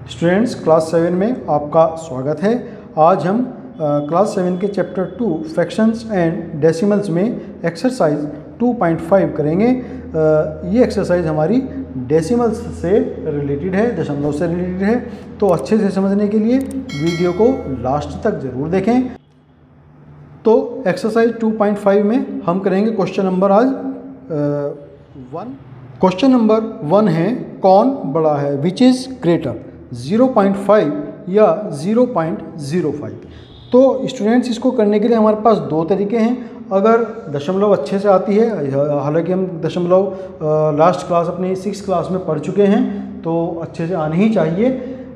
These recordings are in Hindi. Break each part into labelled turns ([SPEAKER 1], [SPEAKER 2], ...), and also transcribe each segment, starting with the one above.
[SPEAKER 1] स्टूडेंट्स, क्लास 7 में आपका स्वागत है। आज हम क्लास 7 के चैप्टर 2 फ्रैक्शंस एंड डेसिमल्स में एक्सरसाइज 2.5 करेंगे। ये एक्सरसाइज हमारी डेसिमल्स से रिलेटेड है, दशमलव से रिलेटेड है। तो अच्छे से समझने के लिए वीडियो को लास्ट तक ज़रूर देखें। तो एक्सरसाइज 2.5 में हम करेंगे क्वेश्चन नंबर आज 1। क्वेश्चन नंबर 1 है, कौन बड़ा है, विच इज़ ग्रेटर, 0.5 या 0.05। तो स्टूडेंट्स, इसको करने के लिए हमारे पास दो तरीके हैं। अगर दशमलव अच्छे से आती है, हालांकि हम दशमलव लास्ट क्लास अपनी 6 क्लास में पढ़ चुके हैं, तो अच्छे से आनी ही चाहिए।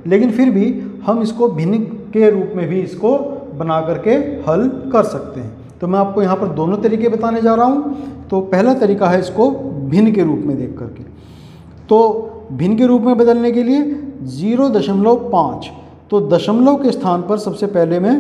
[SPEAKER 1] लेकिन फिर भी हम इसको भिन्न के रूप में भी इसको बना करके हल कर सकते हैं। तो मैं आपको यहाँ पर दोनों तरीके बताने जा रहा हूँ। तो पहला तरीका है इसको भिन्न के रूप में देख करके। तो भिन्न के रूप में बदलने के लिए 0.5, तो दशमलव के स्थान पर सबसे पहले मैं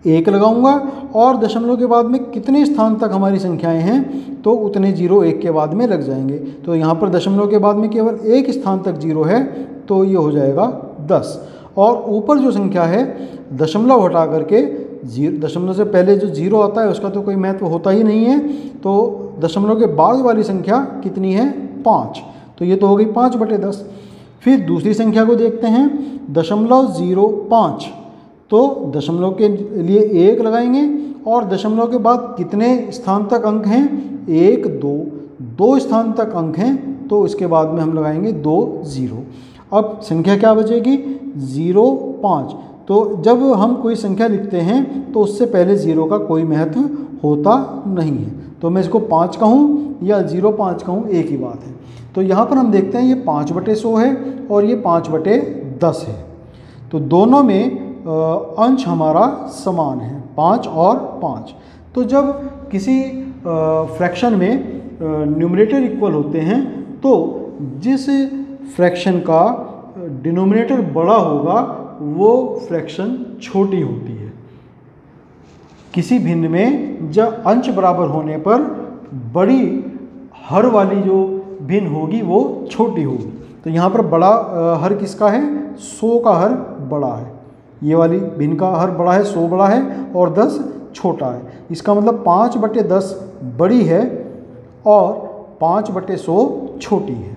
[SPEAKER 1] 1 लगाऊंगा और दशमलव के बाद में कितने स्थान तक हमारी संख्याएं हैं तो उतने 0 1 के बाद में लग जाएंगे। तो यहाँ पर दशमलव के बाद में केवल 1 स्थान तक 0 है, तो ये हो जाएगा 10। और ऊपर जो संख्या है दशमलव हटा करके दशमलव से पहले जो 0 आता है उसका तो कोई महत्व होता ही नहीं है। तो दशमलव के बाद वाली संख्या कितनी है, 5। तो ये तो हो गई 5/10। फिर दूसरी संख्या को देखते हैं, 0.05। तो दशमलव के लिए 1 लगाएंगे और दशमलव के बाद कितने स्थान तक अंक हैं, 1 2 स्थान तक अंक हैं, तो इसके बाद में हम लगाएंगे 2 0। अब संख्या क्या बचेगी, 0.5। तो जब हम कोई संख्या लिखते हैं तो उससे पहले 0 का कोई महत्व होता नहीं है। तो मैं इसको 5 कहूँ या 0.5 कहूँ, एक ही बात है। तो यहाँ पर हम देखते हैं ये 5/100 है और ये 5/10 है। तो दोनों में अंश हमारा समान है, 5 और 5। तो जब किसी फ्रैक्शन में न्यूमरेटर इक्वल होते हैं तो जिस फ्रैक्शन का डिनोमिनेटर बड़ा होगा वो फ्रैक्शन छोटी होती है। किसी भिन्न में जब अंश बराबर होने पर बड़ी हर वाली जो भिन्न होगी वो छोटी होगी। तो यहाँ पर बड़ा हर किसका है, 100 का हर बड़ा है। ये वाली भिन्न का हर बड़ा है, 100 बड़ा है और 10 छोटा है। इसका मतलब 5/10 बड़ी है और 5/100 छोटी है।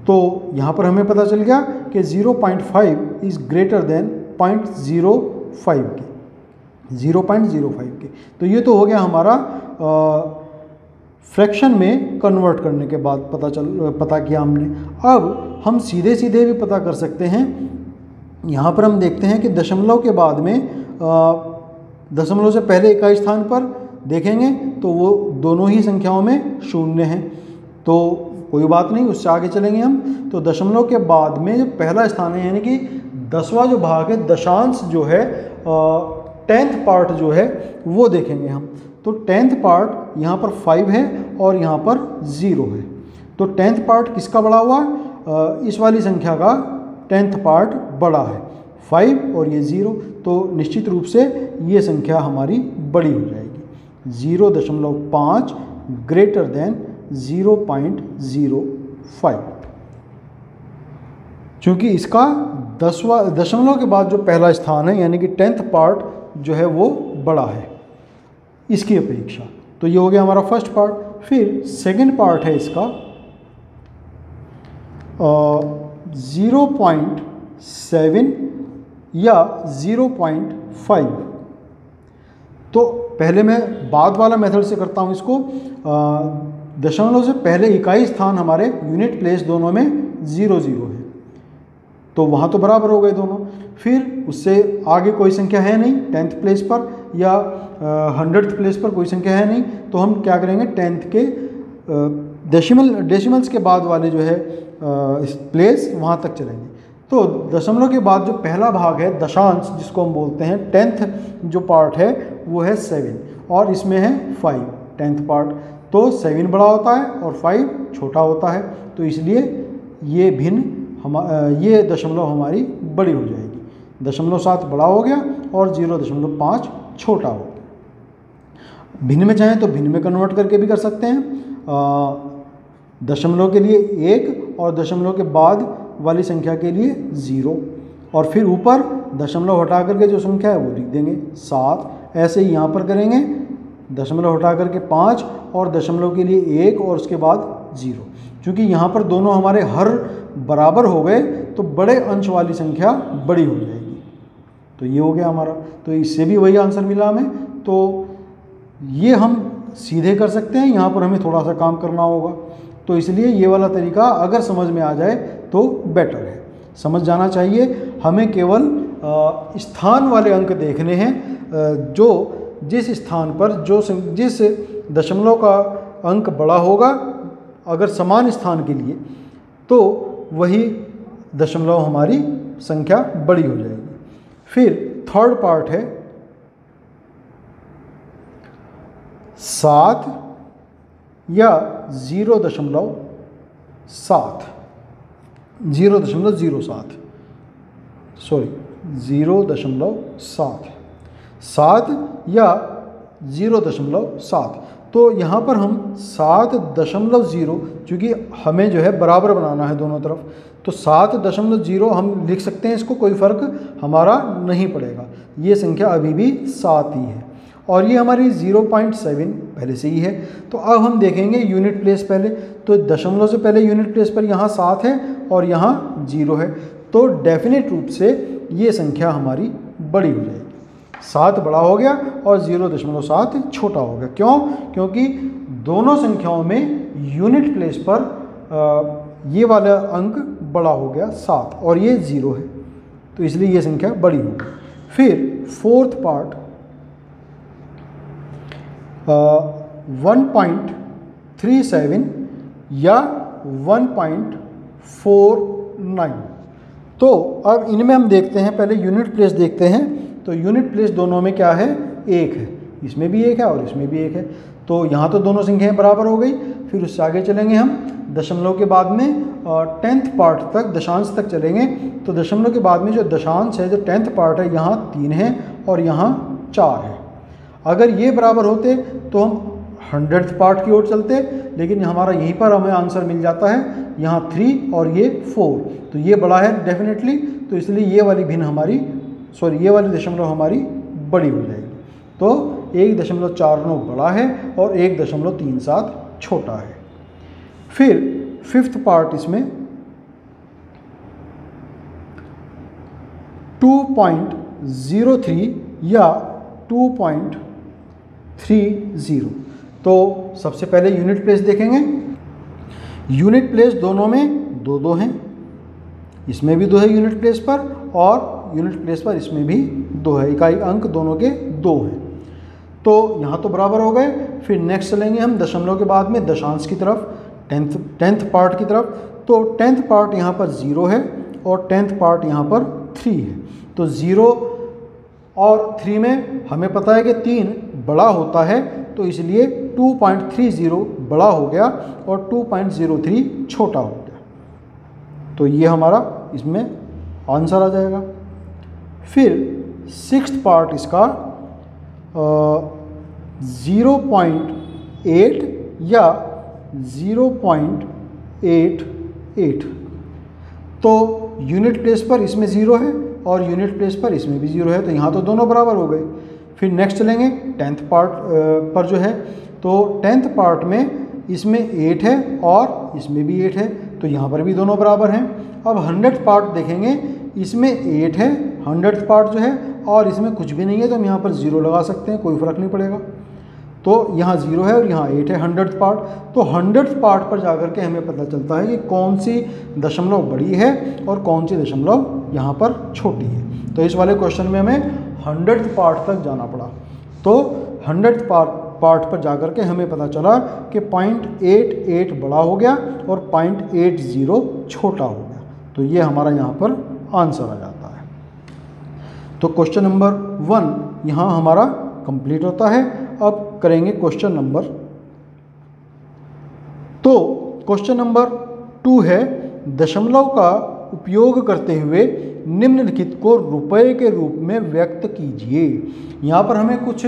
[SPEAKER 1] तो यहाँ पर हमें पता चल गया कि 0.5 इज़ ग्रेटर देन 0.05 के, 0.05 के। तो ये तो हो गया हमारा फ्रैक्शन में कन्वर्ट करने के बाद पता किया हमने। अब हम सीधे सीधे भी पता कर सकते हैं। यहाँ पर हम देखते हैं कि दशमलव के बाद में दशमलव से पहले इकाई स्थान पर देखेंगे तो वो दोनों ही संख्याओं में 0 हैं। तो कोई बात नहीं, उससे आगे चलेंगे हम। तो दशमलव के बाद में जो पहला स्थान है, यानी कि 10वां जो भाग है, दशांश जो है, 10th पार्ट जो है वो देखेंगे हम। तो 10th पार्ट यहाँ पर 5 है और यहाँ पर 0 है। तो 10th पार्ट किसका बड़ा हुआ, इस वाली संख्या का 10th पार्ट बड़ा है, 5 और ये 0। तो निश्चित रूप से ये संख्या हमारी बड़ी हो जाएगी। 0.5 ग्रेटर देन 0.05, क्योंकि इसका दशमलव के बाद जो पहला स्थान है यानी कि 10th पार्ट जो है वो बड़ा है इसकी अपेक्षा। तो ये हो गया हमारा फर्स्ट पार्ट। फिर सेकंड पार्ट है इसका 0.7 या 0.5। तो पहले मैं बाद वाला मेथड से करता हूँ इसको। दशमलव से पहले इकाई स्थान हमारे यूनिट प्लेस दोनों में 0 0 है, तो वहाँ तो बराबर हो गए दोनों। फिर उससे आगे कोई संख्या है नहीं 10th प्लेस पर या 100th प्लेस पर कोई संख्या है नहीं। तो हम क्या करेंगे, 10th के डेसिमल्स के बाद वाले जो है प्लेस वहाँ तक चलेंगे। तो दशमलव के बाद जो पहला भाग है दशांश जिसको हम बोलते हैं, 10th जो पार्ट है वो है 7 और इसमें है 5 10th पार्ट। तो 7 बड़ा होता है और 5 छोटा होता है। तो इसलिए ये ये दशमलव हमारी बड़ी हो जाएगी। 0.7 बड़ा हो गया और 0.5 छोटा हो गया। भिन्न में चाहें तो भिन्न में कन्वर्ट करके भी कर सकते हैं। दशमलव के लिए 1 और दशमलव के बाद वाली संख्या के लिए 0 और फिर ऊपर दशमलव हटा करके जो संख्या है वो लिख देंगे 7। ऐसे ही यहाँ पर करेंगे, दशमलव हटा करके 5 और दशमलव के लिए 1 और उसके बाद 0। क्योंकि यहाँ पर दोनों हमारे हर बराबर हो गए तो बड़े अंश वाली संख्या बड़ी हो जाएगी। तो ये हो गया हमारा, तो इससे भी वही आंसर मिला हमें। तो ये हम सीधे कर सकते हैं, यहाँ पर हमें थोड़ा सा काम करना होगा। तो इसलिए ये वाला तरीका अगर समझ में आ जाए तो बेटर है, समझ जाना चाहिए। हमें केवल स्थान वाले अंक देखने हैं, जो जिस स्थान पर जिस दशमलव का अंक बड़ा होगा अगर समान स्थान के लिए, तो वही दशमलव हमारी संख्या बड़ी हो जाएगी। फिर थर्ड पार्ट है 7 या 0.7 7 या 0.7। तो यहाँ पर हम 7.0, चूँकि हमें जो है बराबर बनाना है दोनों तरफ, तो 7.0 हम लिख सकते हैं, इसको कोई फ़र्क हमारा नहीं पड़ेगा, ये संख्या अभी भी 7 ही है। और ये हमारी 0.7 पहले से ही है। तो अब हम देखेंगे यूनिट प्लेस पहले, तो दशमलव से पहले यूनिट प्लेस पर यहाँ 7 है और यहाँ 0 है, तो डेफिनेट रूप से ये संख्या हमारी बड़ी हो जाएगी। 7 बड़ा हो गया और 0.7 छोटा हो गया। क्यों? क्योंकि दोनों संख्याओं में यूनिट प्लेस पर ये वाला अंक बड़ा हो गया 7 और ये 0 है, तो इसलिए ये संख्या बड़ी होगी। फिर फोर्थ पार्ट 1.37 या 1.49। तो अब इनमें हम देखते हैं, पहले यूनिट प्लेस देखते हैं। तो यूनिट प्लेस दोनों में क्या है? 1 है, इसमें भी 1 है और इसमें भी 1 है। तो यहाँ तो दोनों संख्याएं बराबर हो गई। फिर उससे आगे चलेंगे हम, दशमलव के बाद में 10th पार्ट तक, दशांश तक चलेंगे। तो दशमलव के बाद में जो दशांश है, जो 10th पार्ट है, यहाँ 3 है और यहाँ 4 है। अगर ये बराबर होते तो हम 100th पार्ट की ओर चलते, लेकिन हमारा यहीं पर हमें आंसर मिल जाता है, यहाँ 3 और ये 4। तो ये बड़ा है डेफिनेटली, तो इसलिए ये वाली भिन्न हमारी ये वाली दशमलव हमारी बड़ी हो जाएगी। तो 1.49 बड़ा है और 1.37 छोटा है। फिर 5th पार्ट इसमें 2.03 या 2.30। तो सबसे पहले यूनिट प्लेस देखेंगे। यूनिट प्लेस दोनों में 2 हैं, इसमें भी 2 है यूनिट प्लेस पर और यूनिट प्लेस पर इसमें भी 2 है। इकाई अंक दोनों के 2 हैं, तो यहाँ तो बराबर हो गए। फिर नेक्स्ट चलेंगे हम दशमलव के बाद में दशांश की तरफ, 10th पार्ट की तरफ। तो 10th पार्ट यहाँ पर 0 है और 10th पार्ट यहाँ पर 3 है। तो 0 और 3 में हमें पता है कि 3 बड़ा होता है, तो इसलिए 2.30 बड़ा हो गया और 2.03 छोटा हो गया। तो ये हमारा इसमें आंसर आ जाएगा। फिर 6th पार्ट इसका 0.8 या 0.88। तो यूनिट प्लेस पर इसमें 0 है और यूनिट प्लेस पर इसमें भी 0 है, तो यहाँ तो दोनों बराबर हो गए। फिर नेक्स्ट चलेंगे 10th पार्ट पर जो है, तो 10th पार्ट में इसमें 8 है और इसमें भी 8 है, तो यहाँ पर भी दोनों बराबर हैं। अब 100th पार्ट देखेंगे, इसमें 8 है 100th पार्ट जो है और इसमें कुछ भी नहीं है, तो हम यहाँ पर 0 लगा सकते हैं, कोई फ़र्क नहीं पड़ेगा। तो यहाँ 0 है और यहाँ 8 है 100th पार्ट। तो 100th पार्ट पर जाकर के हमें पता चलता है कि कौन सी दशमलव बड़ी है और कौन सी दशमलव यहाँ पर छोटी है। तो इस वाले क्वेश्चन में हमें 100th पार्ट तक जाना पड़ा। तो 100th पार्ट पर जाकर के हमें पता चला कि 0.88 बड़ा हो गया और 0.80 छोटा हो गया। तो ये हमारा यहाँ पर आंसर आ जाता है। तो क्वेश्चन नंबर 1 यहाँ हमारा कंप्लीट होता है। अब करेंगे क्वेश्चन नंबर 2। तो क्वेश्चन नंबर 2 है, दशमलव का उपयोग करते हुए निम्नलिखित को रुपए के रूप में व्यक्त कीजिए। यहाँ पर हमें कुछ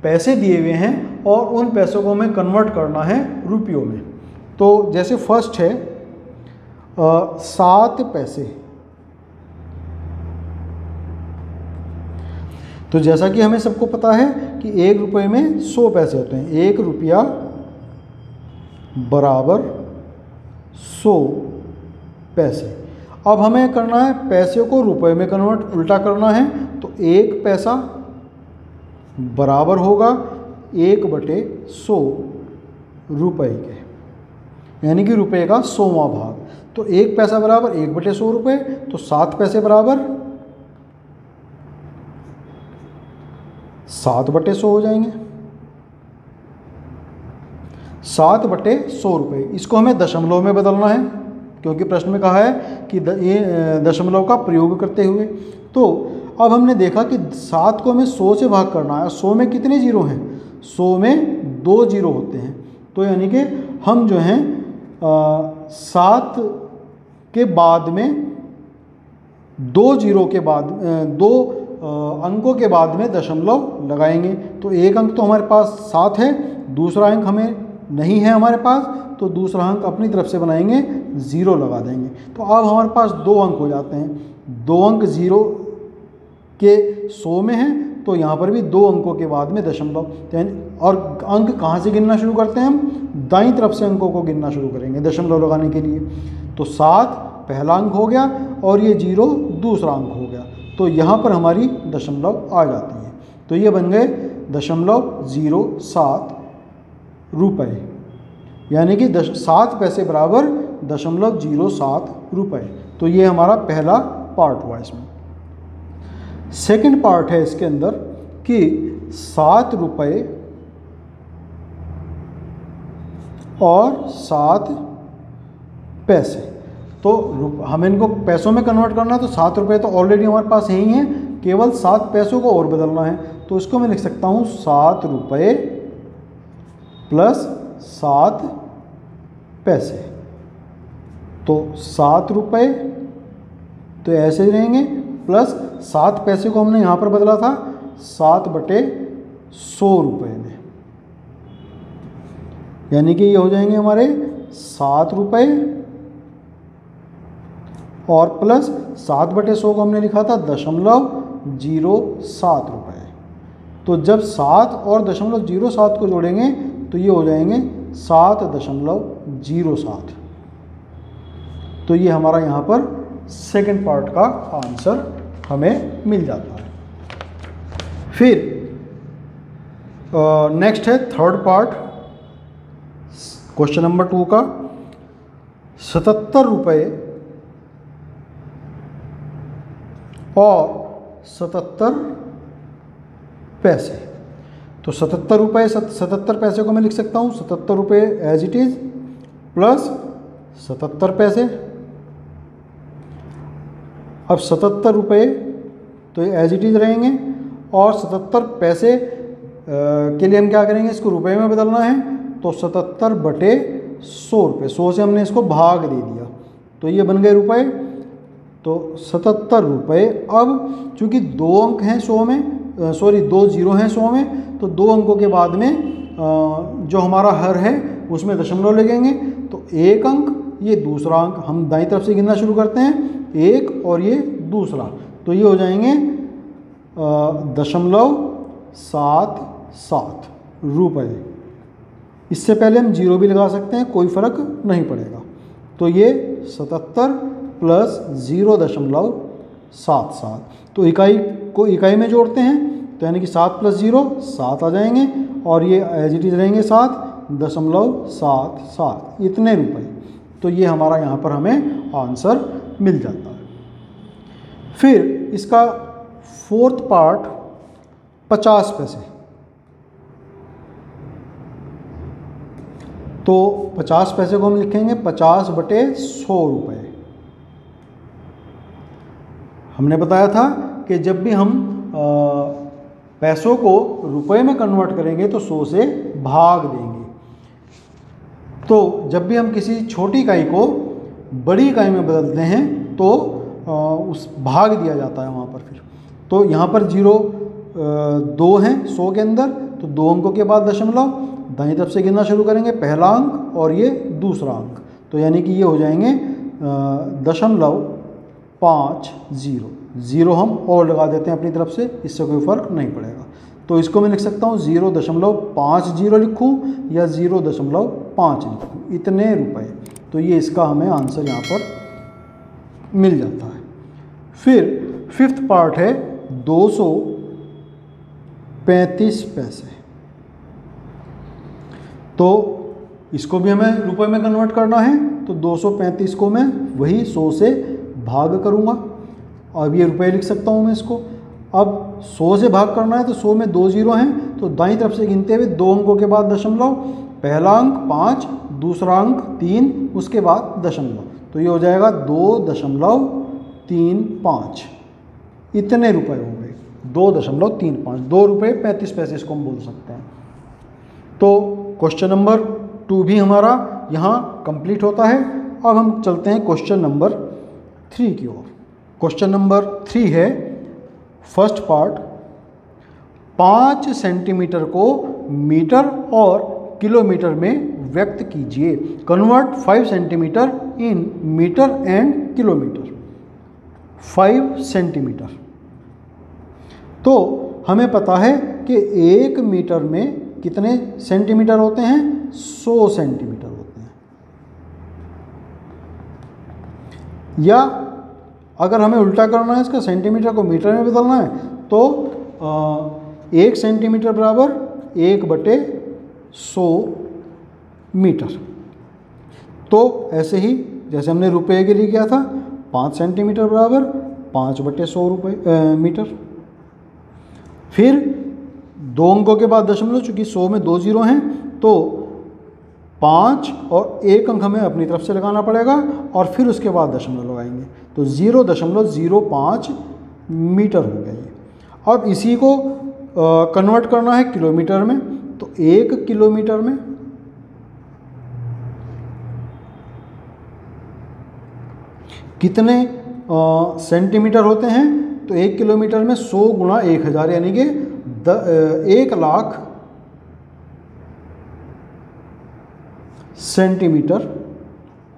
[SPEAKER 1] पैसे दिए हुए हैं और उन पैसों को हमें कन्वर्ट करना है रुपयों में। तो जैसे फर्स्ट है 7 पैसे। तो जैसा कि हमें सबको पता है कि 1 रुपये में 100 पैसे होते हैं, 1 रुपया बराबर 100 पैसे। अब हमें करना है पैसे को रुपए में कन्वर्ट, उल्टा करना है। तो 1 पैसा बराबर होगा 1/100 रुपये के, यानी कि रुपये का 100वां भाग। तो 1 पैसा बराबर 1/100 रुपये, तो 7 पैसे बराबर 7/100 हो जाएंगे, 7/100 रुपये। इसको हमें दशमलव में बदलना है, क्योंकि प्रश्न में कहा है कि ये दशमलव का प्रयोग करते हुए। तो अब हमने देखा कि 7 को हमें 100 से भाग करना है। 100 में कितने जीरो हैं? 100 में 2 जीरो होते हैं। तो यानी कि हम जो हैं 7 के बाद में 2 जीरो के बाद 2 अंकों के बाद में दशमलव लगाएंगे। तो एक अंक तो हमारे पास 7 है, दूसरा अंक हमें नहीं है हमारे पास, तो दूसरा अंक अपनी तरफ से बनाएंगे, 0 लगा देंगे। तो अब हमारे पास 2 अंक हो जाते हैं। 2 अंक 0 के 100 में हैं, तो यहाँ पर भी 2 अंकों के बाद में दशमलव। और अंक कहाँ से गिनना शुरू करते हैं? हम दाईं तरफ से अंकों को गिनना शुरू करेंगे दशमलव लगाने के लिए। तो 7 पहला अंक हो गया और ये 0 दूसरा अंक हो गया। तो यहाँ पर हमारी दशमलव आ जाती है। तो ये बन गए 0.07 रुपये, यानी कि 7 पैसे बराबर 0.07 रुपये। तो ये हमारा पहला पार्ट हुआ। इसमें सेकंड पार्ट है इसके अंदर कि 7 रुपये और 7 पैसे। तो हमें इनको पैसों में कन्वर्ट करना है, तो 7 रुपये तो ऑलरेडी हमारे पास यही हैं, केवल 7 पैसों को और बदलना है। तो इसको मैं लिख सकता हूँ 7 रुपये प्लस 7 पैसे। तो 7 रुपये तो ऐसे ही रहेंगे, प्लस 7 पैसे को हमने यहाँ पर बदला था 7/100 रुपये में, यानी कि ये हो जाएंगे हमारे 7 रुपये और प्लस 7/100 को हमने लिखा था 0.07 रुपये। तो जब 7 और 0.07 को जोड़ेंगे तो ये हो जाएंगे 7.07। तो ये हमारा यहाँ पर सेकंड पार्ट का आंसर हमें मिल जाता है। फिर नेक्स्ट है थर्ड पार्ट, क्वेश्चन नंबर 2 का। 77 रुपये और 77 पैसे। तो 77 रुपये 77 पैसे को मैं लिख सकता हूँ 77 रुपये एज इट इज़ प्लस 77 पैसे। अब 77 रुपये तो ये एज इट इज़ रहेंगे, और 77 पैसे के लिए हम क्या करेंगे, इसको रुपए में बदलना है। तो 77/100 रुपये, 100 से हमने इसको भाग दे दिया, तो ये बन गए रुपए। तो 77 रुपये। अब चूँकि 2 अंक हैं 100 में, 2 जीरो हैं 100 में, तो 2 अंकों के बाद में जो हमारा हर है उसमें दशमलव लगेंगे। तो 1 अंक, ये दूसरा अंक, हम दाईं तरफ से गिनना शुरू करते हैं, 1 और ये दूसरा, तो ये हो जाएंगे 0.77 रुपये। इससे पहले हम 0 भी लगा सकते हैं, कोई फ़र्क नहीं पड़ेगा। तो ये 77 प्लस 0.77। तो इकाई को इकाई में जोड़ते हैं, तो यानी कि 7 + 0 7 आ जाएंगे, और ये एज इट इज़ रहेंगे 7.77, इतने रुपए। तो ये हमारा यहाँ पर हमें आंसर मिल जाता है। फिर इसका फोर्थ पार्ट 50 पैसे। तो 50 पैसे को हम लिखेंगे 50/100 रुपये। हमने बताया था कि जब भी हम पैसों को रुपए में कन्वर्ट करेंगे तो 100 से भाग देंगे। तो जब भी हम किसी छोटी इकाई को बड़ी इकाई में बदलते हैं तो उस भाग दिया जाता है वहाँ पर। फिर तो यहाँ पर 2 हैं 100 के अंदर, तो 2 अंकों के बाद दशमलव, दाईं तरफ से गिनना शुरू करेंगे, पहला अंक और ये दूसरा अंक, तो यानी कि ये हो जाएंगे 0.50, ज़ीरो हम और लगा देते हैं अपनी तरफ से, इससे कोई फ़र्क नहीं पड़ेगा। तो इसको मैं लिख सकता हूँ 0.50 लिखूँ या 0.5 लिखूँ, इतने रुपए। तो ये इसका हमें आंसर यहाँ पर मिल जाता है। फिर फिफ्थ पार्ट है 235 पैसे। तो इसको भी हमें रुपए में कन्वर्ट करना है, तो 235 को मैं वही 100 से भाग करूँगा। अब ये रुपए लिख सकता हूँ मैं इसको। अब 100 से भाग करना है तो 100 में 2 जीरो हैं, तो दाईं तरफ से गिनते हुए 2 अंकों के बाद दशमलव, पहला अंक 5, दूसरा अंक 3, उसके बाद दशमलव, तो ये हो जाएगा 2.35। इतने रुपए हो गए, 2.35, 2 रुपये 35 पैसे इसको हम बोल सकते हैं। तो क्वेश्चन नंबर 2 भी हमारा यहाँ कंप्लीट होता है। अब हम चलते हैं क्वेश्चन नंबर 3 की ओर। क्वेश्चन नंबर 3 है फर्स्ट पार्ट, 5 सेंटीमीटर को मीटर और किलोमीटर में व्यक्त कीजिए। Convert 5 centimetre in metre and kilometre. 5 centimetre, तो हमें पता है कि 1 मीटर में कितने सेंटीमीटर होते हैं, 100 सेंटीमीटर होते हैं। या अगर हमें उल्टा करना है, इसका सेंटीमीटर को मीटर में बदलना है, तो 1 सेंटीमीटर बराबर 1/100 मीटर। तो ऐसे ही जैसे हमने रुपए के लिए किया था, 5 सेंटीमीटर बराबर 5/100 मीटर। फिर 2 अंकों के बाद दशमलव, चूँकि 100 में 2 जीरो हैं, तो 5 और 1 अंक हमें अपनी तरफ से लगाना पड़ेगा और फिर उसके बाद दशमलव लगाएंगे, तो 0.05 मीटर हो गया ये। अब इसी को कन्वर्ट करना है किलोमीटर में, तो 1 किलोमीटर में कितने सेंटीमीटर होते हैं, तो 1 किलोमीटर में 100 गुणा 1000 यानी कि 1,00,000 सेंटीमीटर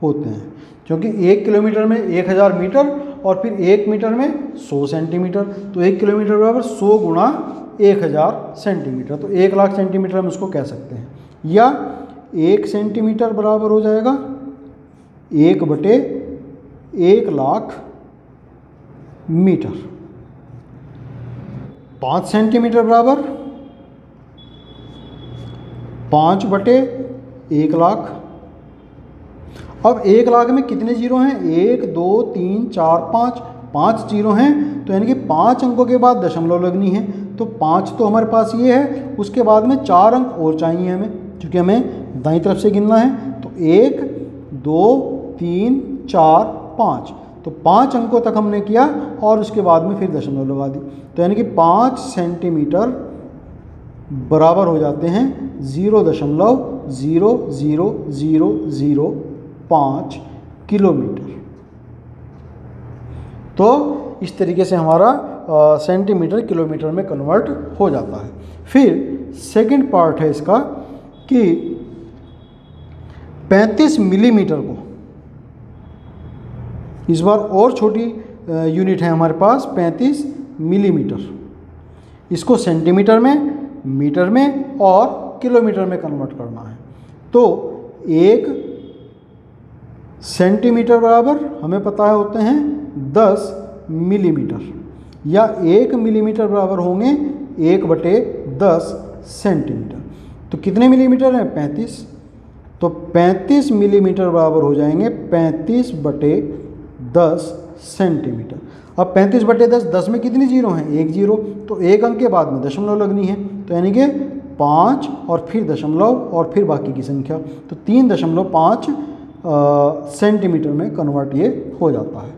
[SPEAKER 1] होते हैं, क्योंकि 1 किलोमीटर में 1000 मीटर और फिर 1 मीटर में 100 सेंटीमीटर, तो 1 किलोमीटर बराबर 100 गुणा 1000 सेंटीमीटर, तो 1,00,000 सेंटीमीटर हम उसको कह सकते हैं। या 1 सेंटीमीटर बराबर हो जाएगा 1/1,00,000 मीटर। 5 सेंटीमीटर बराबर 5/1,00,000। अब 1,00,000 में कितने जीरो हैं, 1 2 3 4 5 जीरो हैं, तो यानी कि 5 अंकों के बाद दशमलव लगनी है। तो 5 तो हमारे पास ये है, उसके बाद में 4 अंक और चाहिए हमें, क्योंकि हमें दाईं तरफ से गिनना है। तो 1 2 3 4 5, तो 5 अंकों तक हमने किया और उसके बाद में फिर दशमलव लगा दी, तो यानी कि 5 सेंटीमीटर बराबर हो जाते हैं 0.00005 किलोमीटर। तो इस तरीके से हमारा सेंटीमीटर किलोमीटर में कन्वर्ट हो जाता है। फिर सेकंड पार्ट है इसका कि 35 मिलीमीटर को, इस बार और छोटी यूनिट है हमारे पास 35 मिलीमीटर, इसको सेंटीमीटर में, मीटर में और किलोमीटर में कन्वर्ट करना है। तो 1 सेंटीमीटर बराबर हमें पता है होते हैं 10 मिलीमीटर, या 1 मिलीमीटर बराबर होंगे 1/10 सेंटीमीटर। तो कितने मिलीमीटर हैं, 35, तो 35 मिलीमीटर बराबर हो जाएंगे 35/10 सेंटीमीटर। अब 35/10, 10 में कितनी जीरो हैं, 1 जीरो, तो 1 अंक के बाद में दशमलव लगनी है, तो यानी कि 5 और फिर दशमलव और फिर बाकी की संख्या, तो 3.5 सेंटीमीटर में कन्वर्ट ये हो जाता है।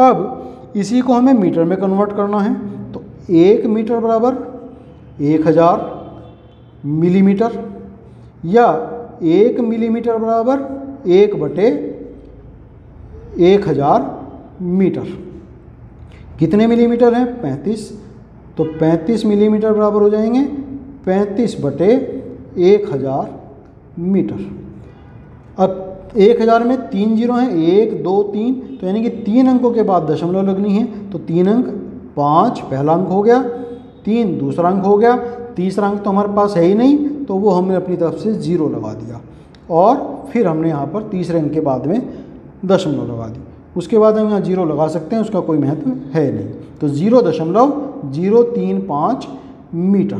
[SPEAKER 1] अब इसी को हमें मीटर में कन्वर्ट करना है, तो 1 मीटर बराबर 1000 मिलीमीटर, या 1 मिलीमीटर बराबर 1/1000 मीटर। कितने मिलीमीटर हैं, 35, तो 35 मिलीमीटर बराबर हो जाएंगे 35/1000 मीटर। अब 1000 में 3 जीरो हैं, 1 2 3, तो यानी कि 3 अंकों के बाद दशमलव लगनी है। तो 3 अंक, 5 पहला अंक हो गया, 3 दूसरा अंक हो गया, तीसरा अंक तो हमारे पास है ही नहीं, तो वो हमने अपनी तरफ से 0 लगा दिया और फिर हमने यहाँ पर तीसरे अंक के बाद में दशमलव लगा दी। उसके बाद हम यहाँ 0 लगा सकते हैं, उसका कोई महत्व है नहीं। तो 0.035 मीटर,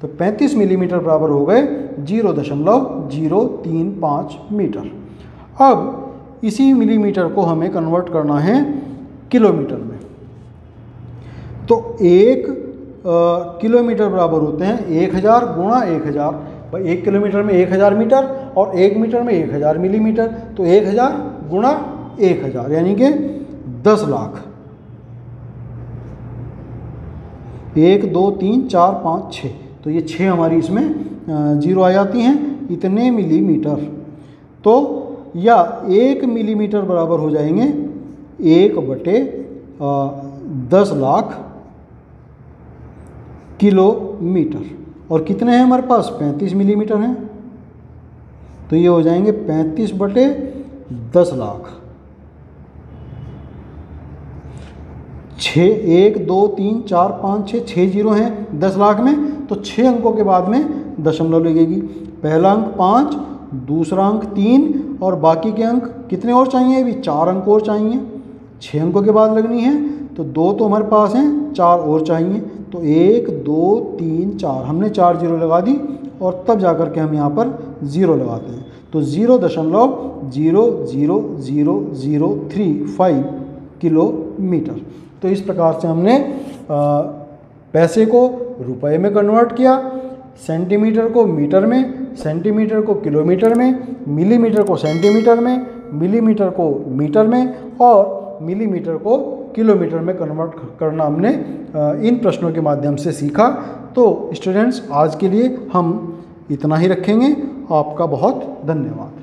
[SPEAKER 1] तो 35 मिलीमीटर बराबर हो गए 0.035 मीटर। अब इसी मिलीमीटर को हमें कन्वर्ट करना है किलोमीटर में। तो 1 किलोमीटर बराबर होते हैं 1000 गुणा 1000। भाई 1 किलोमीटर में 1000 मीटर और 1 मीटर में 1000 मिलीमीटर, तो 1000 गुणा 1000 यानी कि 10 लाख। 1 2 3 4 5 6, तो ये 6 हमारी इसमें 0 आ जाती हैं, इतने मिलीमीटर। तो या 1 मिलीमीटर बराबर हो जाएंगे 1/10 लाख किलोमीटर। और कितने हैं हमारे पास? 35 मिलीमीटर हैं, तो ये हो जाएंगे 35/10 लाख। 1 2 3 4 5 6, 6 जीरो हैं 10 लाख में, तो 6 अंकों के बाद में दशमलव लगेगी। पहला अंक 5, दूसरा अंक 3 और बाकी के अंक कितने और चाहिए? अभी 4 अंक और चाहिए। 6 अंकों के बाद लगनी है, तो 2 तो हमारे पास हैं, 4 और चाहिए। तो 1 2 3 4 हमने 4 जीरो लगा दी और तब जाकर के हम यहाँ पर 0 लगाते हैं। तो 0.00035 किलोमीटर। तो इस प्रकार से हमने पैसे को रुपए में कन्वर्ट किया, सेंटीमीटर को मीटर में, सेंटीमीटर को किलोमीटर में, मिलीमीटर को सेंटीमीटर में, मिलीमीटर को मीटर में और मिलीमीटर को किलोमीटर में कन्वर्ट करना हमने इन प्रश्नों के माध्यम से सीखा। तो स्टूडेंट्स, आज के लिए हम इतना ही रखेंगे। आपका बहुत धन्यवाद।